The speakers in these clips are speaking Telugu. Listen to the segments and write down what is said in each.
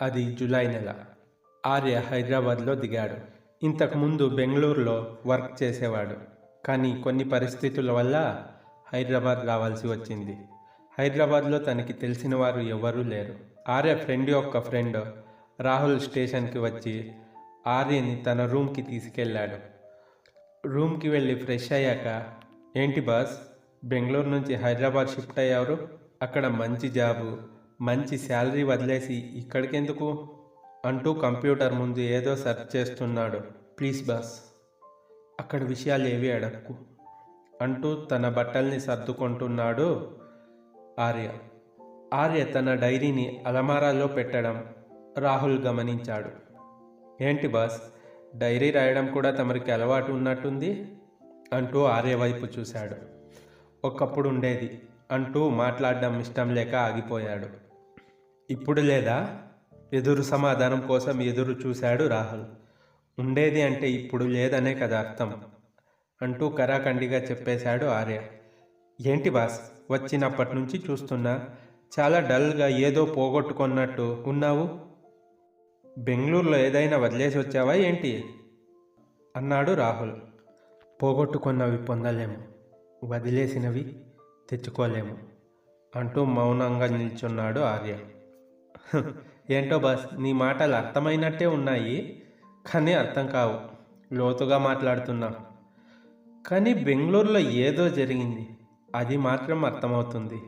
అది జూలై నెల. ఆర్య హైదరాబాద్లో దిగాడు. ఇంతకుముందు బెంగళూరులో వర్క్ చేసేవాడు. కానీ కొన్ని పరిస్థితుల వల్ల హైదరాబాద్ రావాల్సి వచ్చింది. హైదరాబాద్లో తనకి తెలిసిన వారు ఎవరూ లేరు. ఆర్య ఫ్రెండ్ యొక్క ఫ్రెండ్ రాహుల్ స్టేషన్కి వచ్చి ఆర్యని తన రూమ్కి తీసుకెళ్ళాడు. రూమ్కి వెళ్ళి ఫ్రెష్ అయ్యాక, ఏంటి బాస్, బెంగళూరు నుంచి హైదరాబాద్ షిఫ్ట్ అయ్యారు? అక్కడ మంచి జాబు, మంచి శాలరీ వదిలేసి ఇక్కడికెందుకు అంటూ కంప్యూటర్ ముందు ఏదో సెర్చ్ చేస్తున్నాడు. ప్లీజ్ బాస్, అక్కడ విషయాలు ఏవి అడక్కు అంటూ తన బట్టల్ని సర్దుకుంటున్నాడు ఆర్య తన డైరీని అలమారాలో పెట్టడం రాహుల్ గమనించాడు. ఏంటి బాస్, డైరీ రాయడం కూడా తమరికి అలవాటు ఉన్నట్టుంది అంటూ ఆర్య వైపు చూశాడు. ఒకప్పుడు ఉండేది అంటూ మాట్లాడడం ఇష్టం లేక ఆగిపోయాడు. ఇప్పుడు లేదా? ఎదురు సమాధానం కోసం ఎదురు చూశాడు రాహుల్. ఉండేది అంటే ఇప్పుడు లేదనే కదా అర్థం అంటూ కరాఖండిగా చెప్పేశాడు ఆర్య. ఏంటి బాస్, వచ్చినప్పటి నుంచి చూస్తున్నా చాలా డల్గా ఏదో పోగొట్టుకున్నట్టు ఉన్నావు. బెంగళూరులో ఏదైనా వదిలేసి వచ్చావా ఏంటి అన్నాడు రాహుల్. పోగొట్టుకున్నవి పొందలేము, వదిలేసినవి తెచ్చుకోలేము అంటూ మౌనంగా నిల్చున్నాడు ఆర్య. ఏంటో బాస్, నీ మాటలు అర్థమైనట్టే ఉన్నాయి కానీ అర్థం కావు. లోతుగా మాట్లాడుతున్నా కానీ బెంగళూరులో ఏదో జరిగింది, అది మాత్రం అర్థమవుతుంది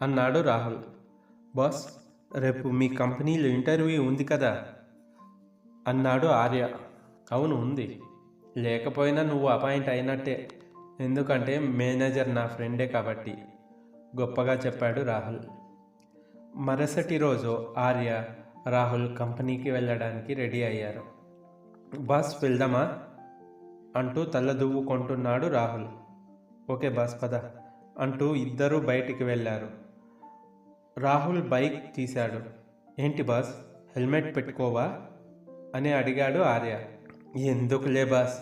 అన్నాడు రాహుల్. బాస్, రేపు మీ కంపెనీలో ఇంటర్వ్యూ ఉంది కదా అన్నాడు ఆర్య. అవును ఉంది, లేకపోయినా నువ్వు అపాయింట్ అయినట్టే, ఎందుకంటే మేనేజర్ నా ఫ్రెండే కాబట్టి గొప్పగా చెప్పాడు రాహుల్. మరుసటి రోజు ఆర్య రాహుల్ కంపెనీకి వెళ్ళడానికి రెడీ అయ్యారు. బాస్ వెళ్దామా అంటూ తల దువ్వుకుంటున్నాడు రాహుల్. ఓకే బాస్ పద అంటూ ఇద్దరూ బయటికి వెళ్ళారు. రాహుల్ బైక్ తీశాడు. ఏంటి బాస్, హెల్మెట్ పెట్టుకోవా అని అడిగాడు ఆర్య. ఎందుకులే బాస్,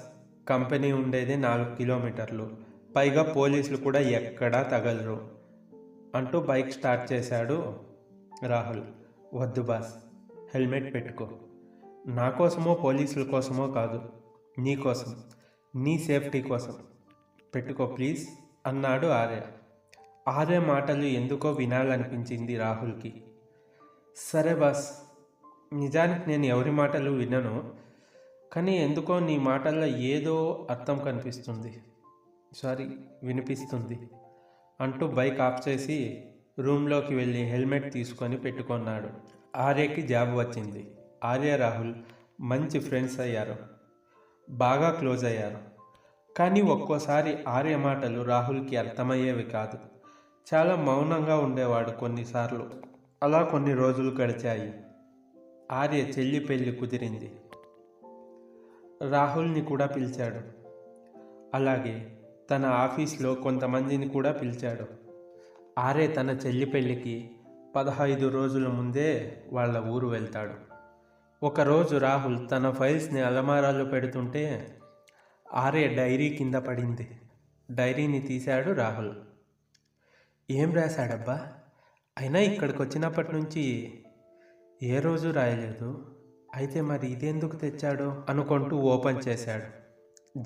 కంపెనీ ఉండేది 4 కిలోమీటర్లు, పైగా పోలీసులు కూడా ఎక్కడా తగలరు అంటూ బైక్ స్టార్ట్ చేశాడు రాహుల్. వద్దు బాస్, హెల్మెట్ పెట్టుకో. నా కోసమో పోలీసుల కోసమో కాదు, నీ కోసం, నీ సేఫ్టీ కోసం పెట్టుకో ప్లీజ్ అన్నాడు ఆర్య మాటలు ఎందుకో వినాలనిపించింది రాహుల్కి. సరే బాస్, నిజానికి నేను ఎవరి మాటలు వినను, కానీ ఎందుకో నీ మాటల్లో ఏదో అర్థం వినిపిస్తుంది అంటూ బైక్ ఆఫ్ చేసి రూమ్లోకి వెళ్ళి హెల్మెట్ తీసుకొని పెట్టుకున్నాడు. ఆర్యకి జాబ్ వచ్చింది. ఆర్య రాహుల్ మంచి ఫ్రెండ్స్ అయ్యారు, బాగా క్లోజ్ అయ్యారు. కానీ ఒక్కోసారి ఆర్య మాటలు రాహుల్కి అర్థమయ్యేవి కాదు. చాలా మౌనంగా ఉండేవాడు కొన్నిసార్లు. అలా కొన్ని రోజులు గడిచాయి. ఆర్య చెల్లి పెళ్లి కుదిరింది. రాహుల్ని కూడా పిలిచాడు. అలాగే తన ఆఫీస్లో కొంతమందిని కూడా పిలిచాడు. ఆర్య తన చెల్లి పెళ్లికి 15 రోజుల ముందే వాళ్ళ ఊరు వెళ్తాడు. ఒకరోజు రాహుల్ తన ఫైల్స్ని అలమారాలో పెడుతుంటే ఆర్య డైరీ కింద పడింది. డైరీని తీశాడు రాహుల్. ఏం రాశాడబ్బా, అయినా ఇక్కడికి వచ్చినప్పటి నుంచి ఏ రోజు రాయలేదు, అయితే మరి ఇదెందుకు తెచ్చాడో అనుకుంటూ ఓపెన్ చేశాడు.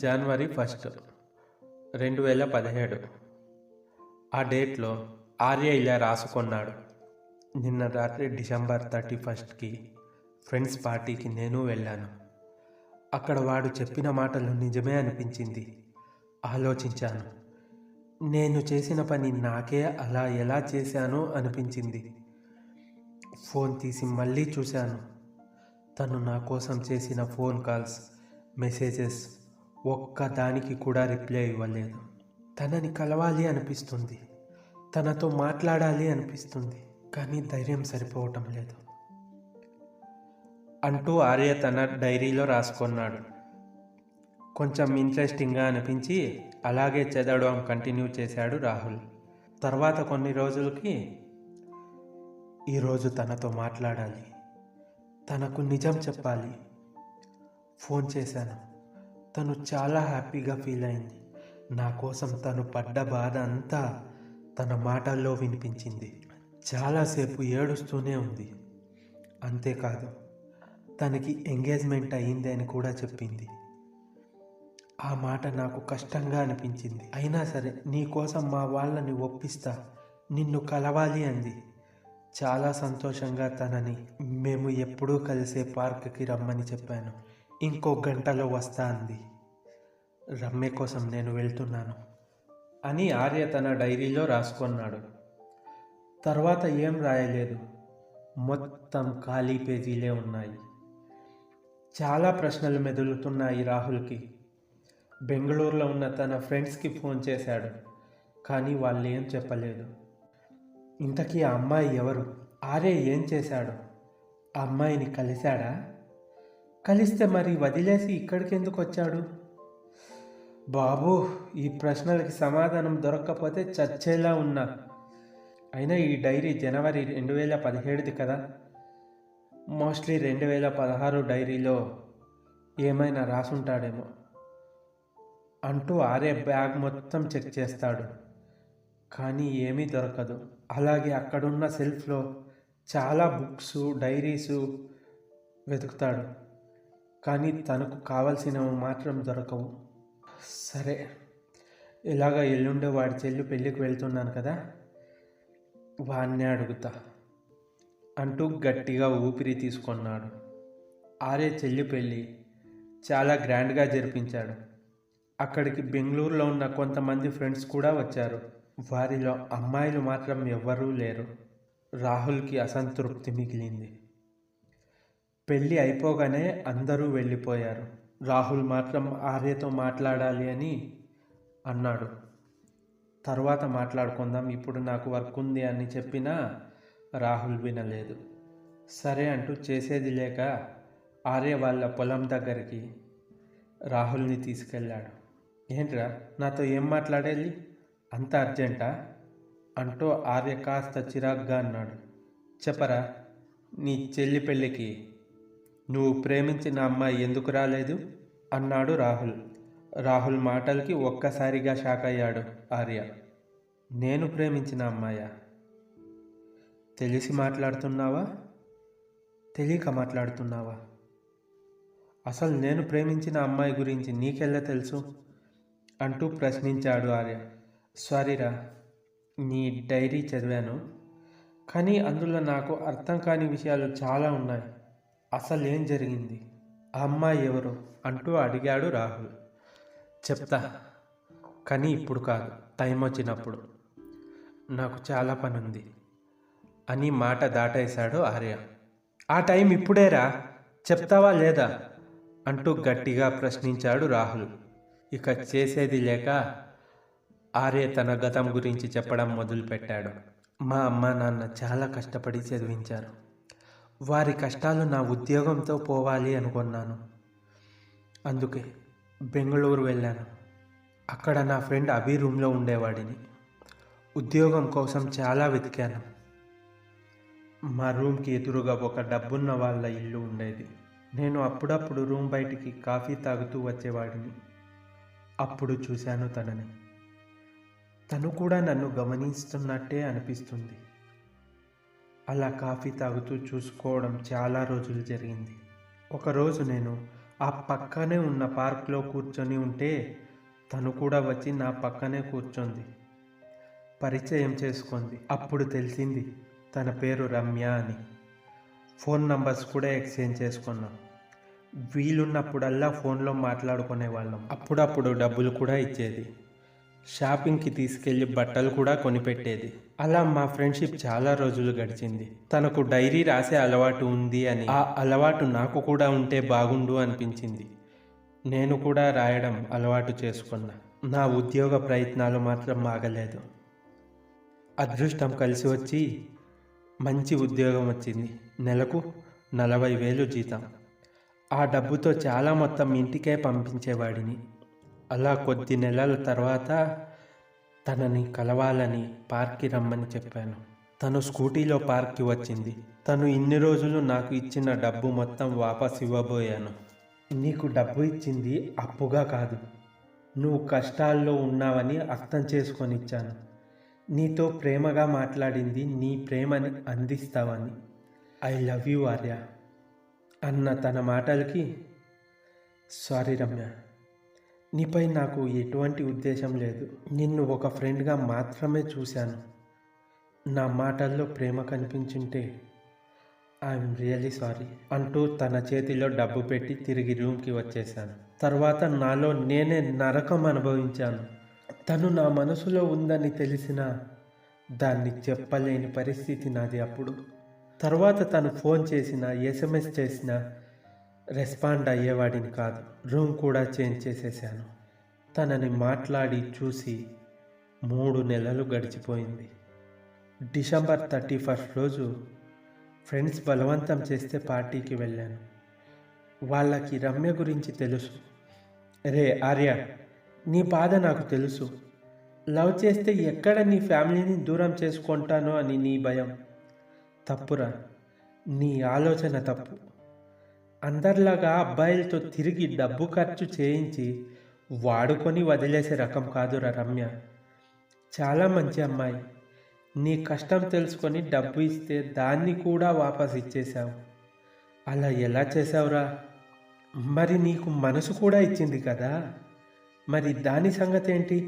జనవరి 1, 2017. ఆ డేట్లో ఆర్య ఇలా రాసుకున్నాడు. నిన్న రాత్రి డిసెంబర్ 31కి ఫ్రెండ్స్ పార్టీకి నేను వెళ్ళాను. అక్కడ వాడు చెప్పిన మాటలు నిజమే అనిపించింది. ఆలోచించాను, నేను చేసిన పని నాకే అలా ఎలా చేశానో అనిపించింది. ఫోన్ తీసి మళ్ళీ చూశాను. తను నా కోసం చేసిన ఫోన్ కాల్స్, మెసేజెస్ ఒక్కదానికి కూడా రిప్లై ఇవ్వలేదు. తనని కలవాలి అనిపిస్తుంది, తనతో మాట్లాడాలి అనిపిస్తుంది, కానీ ధైర్యం సరిపోవటం లేదు అంటూ ఆర్య తన డైరీలో రాసుకున్నాడు. కొంచెం ఇంట్రెస్టింగ్గా అనిపించి అలాగే చదవడం కంటిన్యూ చేశాడు రాహుల్. తర్వాత కొన్ని రోజులకి, ఈరోజు తనతో మాట్లాడాలి, తనకు నిజం చెప్పాలి. ఫోన్ చేశాను. తను చాలా హ్యాపీగా ఫీల్ అయింది. నా కోసం తను పడ్డ బాధ అంతా తన మాటల్లో వినిపించింది. చాలాసేపు ఏడుస్తూనే ఉంది. అంతేకాదు తనకి ఎంగేజ్మెంట్ అయ్యింది అని కూడా చెప్పింది. ఆ మాట నాకు కష్టంగా అనిపించింది. అయినా సరే నీకోసం మా వాళ్ళని ఒప్పిస్తా, నిన్ను కలవాలి అంది. చాలా సంతోషంగా తనని మేము ఎప్పుడూ కలిసే పార్క్కి రమ్మని చెప్పాను. ఇంకో గంటలో వస్తా అంది. రమ్య కోసం నేను వెళ్తున్నాను అని ఆర్య తన డైరీలో రాసుకున్నాడు. తర్వాత ఏం రాయలేదు. మొత్తం ఖాళీ పేజీలే ఉన్నాయి. చాలా ప్రశ్నలు మెదులుతున్నాయి రాహుల్కి. బెంగళూరులో ఉన్న తన ఫ్రెండ్స్కి ఫోన్ చేశాడు, కానీ వాళ్ళు ఏం చెప్పలేదు. ఇంతకీ ఆ అమ్మాయి ఎవరు? ఆర్య ఏం చేశాడు? ఆ అమ్మాయిని కలిశాడా? కలిస్తే మరి వదిలేసి ఇక్కడికి ఎందుకు వచ్చాడు? బాబు, ఈ ప్రశ్నలకి సమాధానం దొరక్కపోతే చచ్చేలా ఉన్నా. అయినా ఈ డైరీ జనవరి 2017ది కదా. మోస్ట్లీ 2016 డైరీలో ఏమైనా రాసుంటాడేమో అంటూ ఆర్య బ్యాగ్ మొత్తం చెక్ చేస్తాడు. కానీ ఏమీ దొరకదు. అలాగే అక్కడున్న సెల్ఫ్లో చాలా బుక్స్, డైరీసు వెతుకుతాడు. కానీ తనకు కావలసినవి మాత్రం దొరకవు. సరే, ఇలాగ ఎల్లుండే వాడి చెల్లి పెళ్ళికి వెళ్తున్నాను కదా, వాణ్ణే అడుగుతా అంటూ గట్టిగా ఊపిరి తీసుకున్నాడు. ఆర్య చెల్లి పెళ్ళి చాలా గ్రాండ్గా జరిపించాడు. అక్కడికి బెంగళూరులో ఉన్న కొంతమంది ఫ్రెండ్స్ కూడా వచ్చారు. వారిలో అమ్మాయిలు మాత్రం ఎవ్వరూ లేరు. రాహుల్కి అసంతృప్తి మిగిలింది. పెళ్ళి అయిపోగానే అందరూ వెళ్ళిపోయారు. రాహుల్ మాత్రం ఆర్యతో మాట్లాడాలి అని అన్నాడు. తర్వాత మాట్లాడుకుందాం, ఇప్పుడు నాకు వర్క్ ఉంది అని చెప్పినా రాహుల్ వినలేదు. సరే అంటూ చేసేది లేక ఆర్య వాళ్ళ పొలం దగ్గరికి రాహుల్ని తీసుకెళ్ళాడు. ఏంట్రా, నాతో ఏం మాట్లాడేది, అంత అర్జెంటా అంటూ ఆర్య కాస్త చిరాగ్గా అన్నాడు. చెప్పరా, నీ చెల్లి పెళ్ళికి నువ్వు ప్రేమించిన అమ్మాయి ఎందుకు రాలేదు అన్నాడు రాహుల్. రాహుల్ మాటలకి ఒక్కసారిగా షాక్ అయ్యాడు ఆర్య. నేను ప్రేమించిన అమ్మాయా? తెలిసి మాట్లాడుతున్నావా, తెలియక మాట్లాడుతున్నావా? అసలు నేను ప్రేమించిన అమ్మాయి గురించి నీకెలా తెలుసు అంటూ ప్రశ్నించాడు ఆర్య. సారీరా, నీ డైరీ చదివాను, కానీ అందులో నాకు అర్థం కాని విషయాలు చాలా ఉన్నాయి. అసలు ఏం జరిగింది, ఆ అమ్మాయి ఎవరు అంటూ అడిగాడు రాహుల్. చెప్తా, కానీ ఇప్పుడు కాదు, టైం వచ్చినప్పుడు. నాకు చాలా పని ఉంది అని మాట దాటేశాడు ఆర్య. ఆ టైం ఇప్పుడేరా, చెప్తావా లేదా అంటూ గట్టిగా ప్రశ్నించాడు రాహుల్. ఇక చేసేది లేక ఆర్య తన గతం గురించి చెప్పడం మొదలుపెట్టాడు. మా అమ్మ నాన్న చాలా కష్టపడి చదివించారు. వారి కష్టాలు నా ఉద్యోగంతో పోవాలి అనుకున్నాను. అందుకే బెంగళూరు వెళ్ళాను. అక్కడ నా ఫ్రెండ్ అభి రూమ్లో ఉండేవాడిని. ఉద్యోగం కోసం చాలా వెతికాను. మా రూమ్కి ఎదురుగా ఒక డబ్బున్న వాళ్ళ ఇల్లు ఉండేది. నేను అప్పుడప్పుడు రూమ్ బయటికి కాఫీ తాగుతూ వచ్చేవాడిని. అప్పుడు చూశాను తనని. తను కూడా నన్ను గమనిస్తున్నట్టే అనిపిస్తుంది. అలా కాఫీ తాగుతూ చూసుకోవడం చాలా రోజులు జరిగింది. ఒకరోజు నేను ఆ పక్కనే ఉన్న పార్క్లో కూర్చొని ఉంటే తను కూడా వచ్చి నా పక్కనే కూర్చొంది. పరిచయం చేసుకుంది. అప్పుడు తెలిసింది తన పేరు రమ్య అని. ఫోన్ నంబర్స్ కూడా ఎక్స్చేంజ్ చేసుకున్నాం. వీలున్నప్పుడల్లా ఫోన్లో మాట్లాడుకునేవాళ్ళం. అప్పుడప్పుడు డబ్బులు కూడా ఇచ్చేది. షాపింగ్కి తీసుకెళ్ళి బట్టలు కూడా కొనిపెట్టేది. అలా మా ఫ్రెండ్షిప్ చాలా రోజులు గడిచింది. తనకు డైరీ రాసే అలవాటు ఉంది అని, ఆ అలవాటు నాకు కూడా ఉంటే బాగుండు అనిపించింది. నేను కూడా రాయడం అలవాటు చేసుకున్నా. నా ఉద్యోగ ప్రయత్నాలు మాత్రం ఆగలేదు. అదృష్టం కలిసి వచ్చి మంచి ఉద్యోగం వచ్చింది. నెలకు 40,000 జీతం. ఆ డబ్బుతో చాలా మొత్తం ఇంటికే పంపించేవాడిని. అలా కొద్ది నెలల తర్వాత తనని కలవాలని పార్క్కి రమ్మని చెప్పాను. తను స్కూటీలో పార్క్కి వచ్చింది. తను ఇన్ని రోజులు నాకు ఇచ్చిన డబ్బు మొత్తం వాపస్ ఇవ్వబోయాను. నీకు డబ్బు ఇచ్చింది అప్పుగా కాదు, నువ్వు కష్టాల్లో ఉన్నావని అర్థం చేసుకొని ఇచ్చాను. నీతో ప్రేమగా మాట్లాడింది నీ ప్రేమని అందిస్తావని. ఐ లవ్ యూ ఆర్య అన్న తన మాటలకి, సారీ రమ్య, నీపై నాకు ఎటువంటి ఉద్దేశం లేదు. నిన్ను ఒక ఫ్రెండ్గా మాత్రమే చూశాను. నా మాటల్లో ప్రేమ కనిపించుంటే ఐఎమ్ రియలీ సారీ అంటూ తన చేతిలో డబ్బు పెట్టి తిరిగి రూమ్కి వచ్చేశాను. తర్వాత నాలో నేనే నరకం అనుభవించాను. తను నా మనసులో ఉందని తెలిసినా దాన్ని చెప్పలేని పరిస్థితి నాది అప్పుడు. తర్వాత తను ఫోన్ చేసినా ఎస్ఎంఎస్ చేసినా రెస్పాండ్ అయ్యేవాడిని కాదు. రూమ్ కూడా చేంజ్ చేసేసాను. తనని మాట్లాడి చూసి 3 నెలలు గడిచిపోయింది. డిసెంబర్ 31 రోజు ఫ్రెండ్స్ బలవంతం చేస్తే పార్టీకి వెళ్ళాను. వాళ్ళకి రమ్య గురించి తెలుసు. రే ఆర్య, నీ బాధ నాకు తెలుసు. లవ్ చేస్తే ఎక్కడ నీ ఫ్యామిలీని దూరం చేసుకుంటానో అని నీ భయం. తప్పురా, నీ ఆలోచన తప్పు. అందరిలాగా అబ్బాయిలతో తిరిగి డబ్బు ఖర్చు చేయించి వాడుకొని వదిలేసే రకం కాదురా రమ్య. చాలా మంచి అమ్మాయి. నీ కష్టం తెలుసుకొని డబ్బు ఇస్తే దాన్ని కూడా వాపస్ ఇచ్చేశావు. అలా ఎలా చేసావురా? మరి నీకు మనసు కూడా ఇచ్చింది కదా, మరి దాని సంగతి ఏంటి?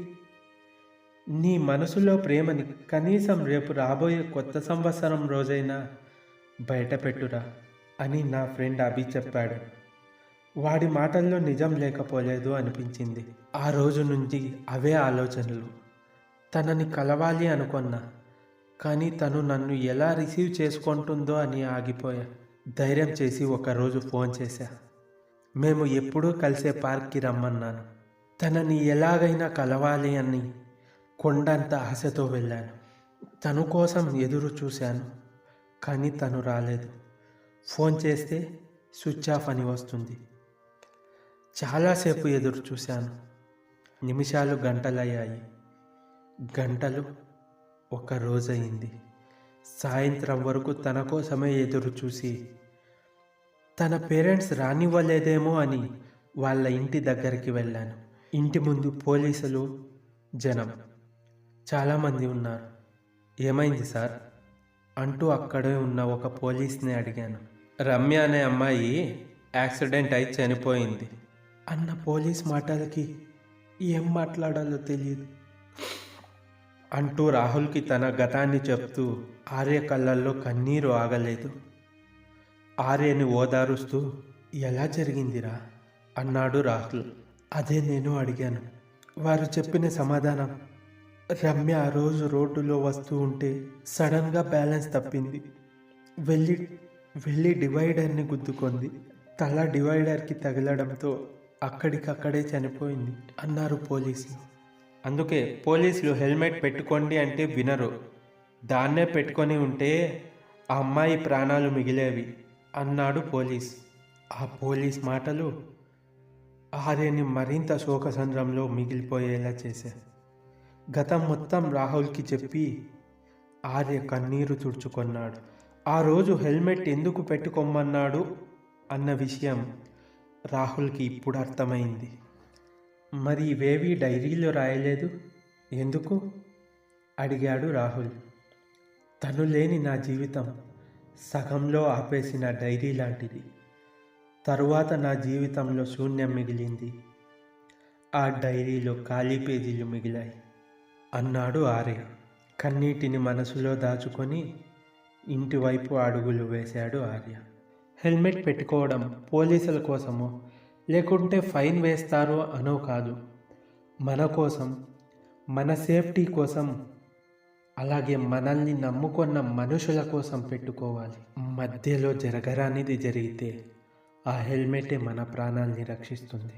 నీ మనసులో ప్రేమని కనీసం రేపు రాబోయే కొత్త సంవత్సరం రోజైనా బయటపెట్టురా అని నా ఫ్రెండ్ అభి చెప్పాడు. వాడి మాటల్లో నిజం లేకపోలేదు అనిపించింది. ఆ రోజు నుంచి అవే ఆలోచనలు. తనని కలవాలి అనుకున్నా, కానీ తను నన్ను ఎలా రిసీవ్ చేసుకుంటుందో అని ఆగిపోయా. ధైర్యం చేసి ఒకరోజు ఫోన్ చేశా. మేము ఎప్పుడూ కలిసే పార్క్కి రమ్మన్నాను. తనని ఎలాగైనా కలవాలి అని కొండంత ఆశతో వెళ్ళాను. తను కోసం ఎదురు చూశాను, కానీ తను రాలేదు. ఫోన్ చేస్తే స్విచ్ ఆఫ్ అని వస్తుంది. చాలాసేపు ఎదురు చూశాను. నిమిషాలు గంటలయ్యాయి. గంటలు ఒక రోజయింది. సాయంత్రం వరకు తన కోసమే ఎదురు చూసి తన పేరెంట్స్ రానివ్వలేదేమో అని వాళ్ళ ఇంటి దగ్గరికి వెళ్ళాను. ఇంటి ముందు పోలీసులు, జనం చాలామంది ఉన్నారు. ఏమైంది సార్ అంటూ అక్కడే ఉన్న ఒక పోలీస్ని అడిగాను. రమ్య అనే అమ్మాయి యాక్సిడెంట్ అయి చనిపోయింది అన్న పోలీస్ మాటలకి ఏం మాట్లాడాలో తెలియదు అంటూ రాహుల్కి తన గతాన్ని చెప్తూ ఆర్య కళ్ళల్లో కన్నీరు ఆగలేదు. ఆర్యని ఓదారుస్తూ ఎలా జరిగిందిరా అన్నాడు రాహుల్. అదే నేను అడిగాను. వారు చెప్పిన సమాధానం, రమ్య ఆ రోజు రోడ్డులో వస్తూ ఉంటే సడన్గా బ్యాలెన్స్ తప్పింది. వెళ్ళి డివైడర్ని గుద్దుకుంది. తల డివైడర్కి తగలడంతో అక్కడికక్కడే చనిపోయింది అన్నారు పోలీసులు. అందుకే పోలీసులు హెల్మెట్ పెట్టుకోండి అంటే వినరు. దాన్నే పెట్టుకొని ఉంటే ఆ అమ్మాయి ప్రాణాలు మిగిలేవి అన్నాడు పోలీస్. ఆ పోలీస్ మాటలు ఆర్యని మరింత శోకసంద్రంలో మిగిలిపోయేలా చేశాయి. గతం మొత్తం రాహుల్కి చెప్పి ఆర్య కన్నీరు తుడుచుకున్నాడు. ఆ రోజు హెల్మెట్ ఎందుకు పెట్టుకోమన్నాడు అన్న విషయం రాహుల్కి ఇప్పుడు అర్థమైంది. మరి ఇవేవి డైరీలో రాయలేదు ఎందుకు అడిగాడు రాహుల్. తను లేని నా జీవితం సగంలో ఆపేసిన డైరీ లాంటిది. తరువాత నా జీవితంలో శూన్యం మిగిలింది. ఆ డైరీలో ఖాళీ పేజీలు మిగిలాయి అన్నాడు ఆర్య. కన్నీటిని మనసులో దాచుకొని ఇంటివైపు అడుగులు వేశాడు ఆర్య. హెల్మెట్ పెట్టుకోవడం పోలీసుల కోసమో లేకుంటే ఫైన్ వేస్తారు అనో కాదు, మన కోసం, మన సేఫ్టీ కోసం, అలాగే మనల్ని నమ్ముకున్న మనుషుల కోసం పెట్టుకోవాలి. మధ్యలో జరగరానిది జరిగితే ఆ హెల్మెటే మన ప్రాణాల్ని రక్షిస్తుంది.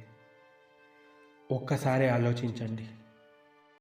ఒక్కసారి ఆలోచించండి.